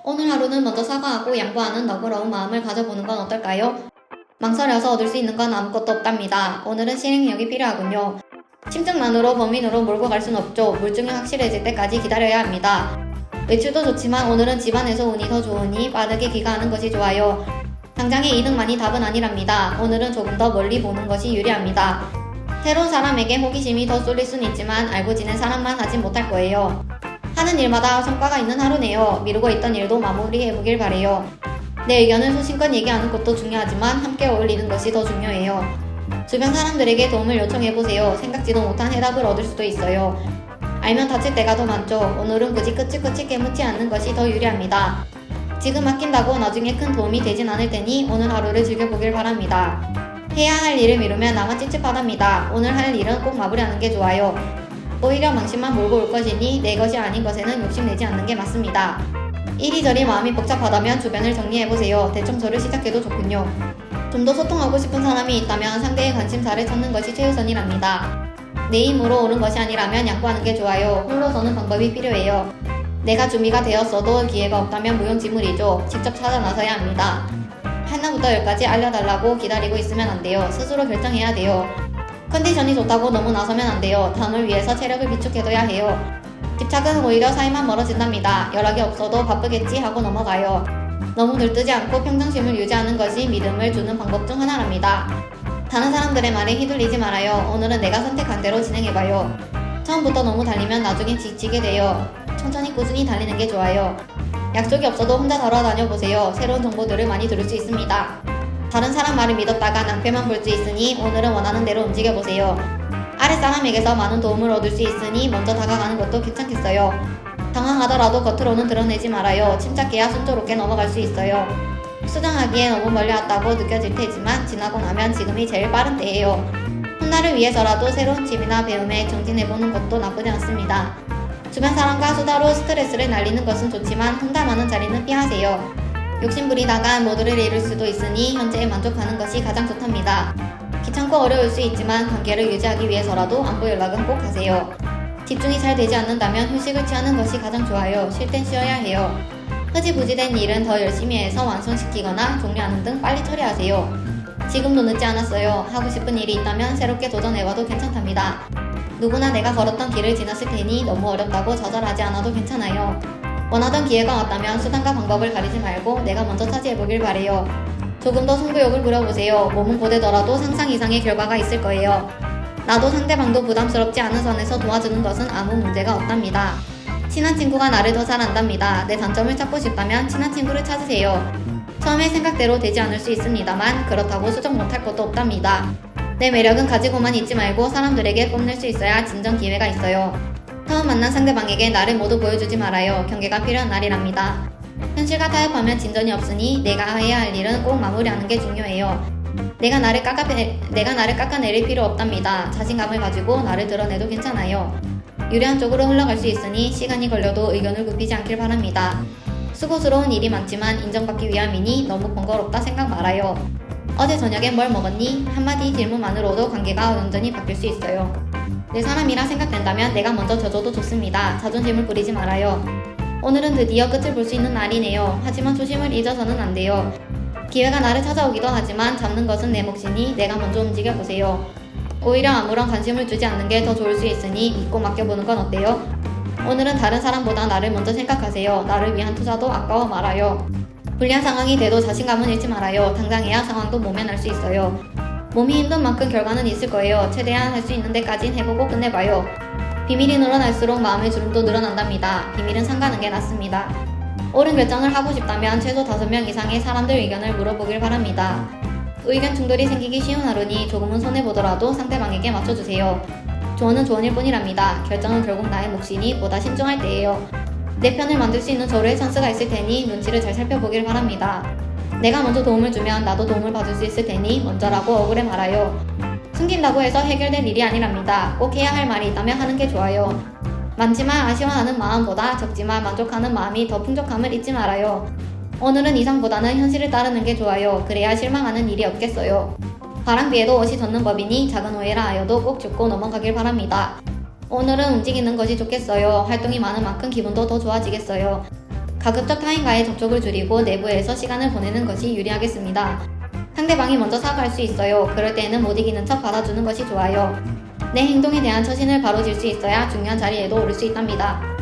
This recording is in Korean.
오늘 하루는 먼저 사과하고 양보하는 너그러운 마음을 가져보는 건 어떨까요? 망설여서 얻을 수 있는 건 아무것도 없답니다. 오늘은 실행력이 필요하군요. 심증만으로 범인으로 몰고 갈 순 없죠. 물증이 확실해질 때까지 기다려야 합니다. 외출도 좋지만 오늘은 집안에서 운이 더 좋으니 빠르게 귀가하는 것이 좋아요. 당장의 이득만이 답은 아니랍니다. 오늘은 조금 더 멀리 보는 것이 유리합니다. 새로운 사람에게 호기심이 더 쏠릴 순 있지만 알고 지낸 사람만 하진 못할 거예요. 하는 일마다 성과가 있는 하루네요. 미루고 있던 일도 마무리해보길 바래요. 내 의견을 소신껏 얘기하는 것도 중요하지만 함께 어울리는 것이 더 중요해요. 주변 사람들에게 도움을 요청해보세요. 생각지도 못한 해답을 얻을 수도 있어요. 알면 다칠 때가 더 많죠. 오늘은 굳이 끝이 깨묻지 않는 것이 더 유리합니다. 지금 아낀다고 나중에 큰 도움이 되진 않을 테니 오늘 하루를 즐겨보길 바랍니다. 해야 할 일을 미루면 나만 찝찝하답니다. 오늘 할 일은 꼭 마무리하는 게 좋아요. 오히려 망신만 몰고 올 것이니 내 것이 아닌 것에는 욕심내지 않는 게 맞습니다. 이리저리 마음이 복잡하다면 주변을 정리해보세요. 대청소를 시작해도 좋군요. 좀 더 소통하고 싶은 사람이 있다면 상대의 관심사를 찾는 것이 최우선이랍니다. 내 힘으로 오는 것이 아니라면 양보하는 게 좋아요. 홀로서는 방법이 필요해요. 내가 준비가 되었어도 기회가 없다면 무용지물이죠. 직접 찾아 나서야 합니다. 하나부터 열까지 알려달라고 기다리고 있으면 안 돼요. 스스로 결정해야 돼요. 컨디션이 좋다고 너무 나서면 안 돼요. 다음을 위해서 체력을 비축해둬야 해요. 집착은 오히려 사이만 멀어진답니다. 연락이 없어도 바쁘겠지 하고 넘어가요. 너무 들뜨지 않고 평정심을 유지하는 것이 믿음을 주는 방법 중 하나랍니다. 다른 사람들의 말에 휘둘리지 말아요. 오늘은 내가 선택한 대로 진행해봐요. 처음부터 너무 달리면 나중에 지치게 돼요. 천천히 꾸준히 달리는 게 좋아요. 약속이 없어도 혼자 돌아다녀보세요. 새로운 정보들을 많이 들을 수 있습니다. 다른 사람 말을 믿었다가 낭패만 볼 수 있으니 오늘은 원하는 대로 움직여보세요. 아랫사람에게서 많은 도움을 얻을 수 있으니 먼저 다가가는 것도 괜찮겠어요. 당황하더라도 겉으로는 드러내지 말아요. 침착해야 순조롭게 넘어갈 수 있어요. 수정하기에 너무 멀리 왔다고 느껴질 테지만 지나고 나면 지금이 제일 빠른 때예요. 훗날을 위해서라도 새로운 취미나 배움에 정진해보는 것도 나쁘지 않습니다. 주변 사람과 수다로 스트레스를 날리는 것은 좋지만 험담하는 자리는 피하세요. 욕심부리다가 모두를 잃을 수도 있으니 현재에 만족하는 것이 가장 좋답니다. 귀찮고 어려울 수 있지만 관계를 유지하기 위해서라도 안부 연락은 꼭 하세요. 집중이 잘 되지 않는다면 휴식을 취하는 것이 가장 좋아요. 쉴 땐 쉬어야 해요. 흐지부지된 일은 더 열심히 해서 완성시키거나 종료하는 등 빨리 처리하세요. 지금도 늦지 않았어요. 하고 싶은 일이 있다면 새롭게 도전해봐도 괜찮답니다. 누구나 내가 걸었던 길을 지났을 테니 너무 어렵다고 좌절하지 않아도 괜찮아요. 원하던 기회가 왔다면 수단과 방법을 가리지 말고 내가 먼저 차지해보길 바래요. 조금 더 승부욕을 부려보세요. 몸은 고되더라도 상상 이상의 결과가 있을 거예요. 나도 상대방도 부담스럽지 않은 선에서 도와주는 것은 아무 문제가 없답니다. 친한 친구가 나를 더 잘 안답니다. 내 단점을 찾고 싶다면 친한 친구를 찾으세요. 처음에 생각대로 되지 않을 수 있습니다만 그렇다고 수정 못할 것도 없답니다. 내 매력은 가지고만 있지 말고 사람들에게 뽐낼 수 있어야 진정 기회가 있어요. 처음 만난 상대방에게 나를 모두 보여주지 말아요. 경계가 필요한 날이랍니다. 현실과 타협하면 진전이 없으니 내가 해야 할 일은 꼭 마무리하는 게 중요해요. 내가 나를 깎아내릴 필요 없답니다. 자신감을 가지고 나를 드러내도 괜찮아요. 유리한 쪽으로 흘러갈 수 있으니 시간이 걸려도 의견을 굽히지 않길 바랍니다. 수고스러운 일이 많지만 인정받기 위함이니 너무 번거롭다 생각 말아요. 어제 저녁에 뭘 먹었니? 한마디 질문만으로도 관계가 완전히 바뀔 수 있어요. 내 사람이라 생각된다면 내가 먼저 져줘도 좋습니다. 자존심을 부리지 말아요. 오늘은 드디어 끝을 볼 수 있는 날이네요. 하지만 초심을 잊어서는 안 돼요. 기회가 나를 찾아오기도 하지만 잡는 것은 내 몫이니 내가 먼저 움직여보세요. 오히려 아무런 관심을 주지 않는 게 더 좋을 수 있으니 믿고 맡겨보는 건 어때요? 오늘은 다른 사람보다 나를 먼저 생각하세요. 나를 위한 투자도 아까워 말아요. 불리한 상황이 돼도 자신감은 잃지 말아요. 당장해야 상황도 모면할 수 있어요. 몸이 힘든 만큼 결과는 있을 거예요. 최대한 할 수 있는 데까진 해보고 끝내봐요. 비밀이 늘어날수록 마음의 주름도 늘어난답니다. 비밀은 삼가는 게 낫습니다. 옳은 결정을 하고 싶다면 최소 5명 이상의 사람들 의견을 물어보길 바랍니다. 의견 충돌이 생기기 쉬운 하루니 조금은 손해보더라도 상대방에게 맞춰주세요. 조언은 조언일 뿐이랍니다. 결정은 결국 나의 몫이니 보다 신중할 때예요. 내 편을 만들 수 있는 절호의 찬스가 있을 테니 눈치를 잘 살펴보길 바랍니다. 내가 먼저 도움을 주면 나도 도움을 받을 수 있을 테니 먼저라고 억울해 말아요. 숨긴다고 해서 해결될 일이 아니랍니다. 꼭 해야 할 말이 있다면 하는 게 좋아요. 많지만 아쉬워하는 마음보다 적지만 만족하는 마음이 더 풍족함을 잊지 말아요. 오늘은 이상보다는 현실을 따르는 게 좋아요. 그래야 실망하는 일이 없겠어요. 바람비에도 옷이 젖는 법이니 작은 오해라 하여도 꼭 짚고 넘어가길 바랍니다. 오늘은 움직이는 것이 좋겠어요. 활동이 많은 만큼 기분도 더 좋아지겠어요. 가급적 타인과의 접촉을 줄이고 내부에서 시간을 보내는 것이 유리하겠습니다. 상대방이 먼저 사과할 수 있어요. 그럴 때에는 못 이기는 척 받아주는 것이 좋아요. 내 행동에 대한 처신을 바로질 수 있어야 중요한 자리에도 오를 수 있답니다.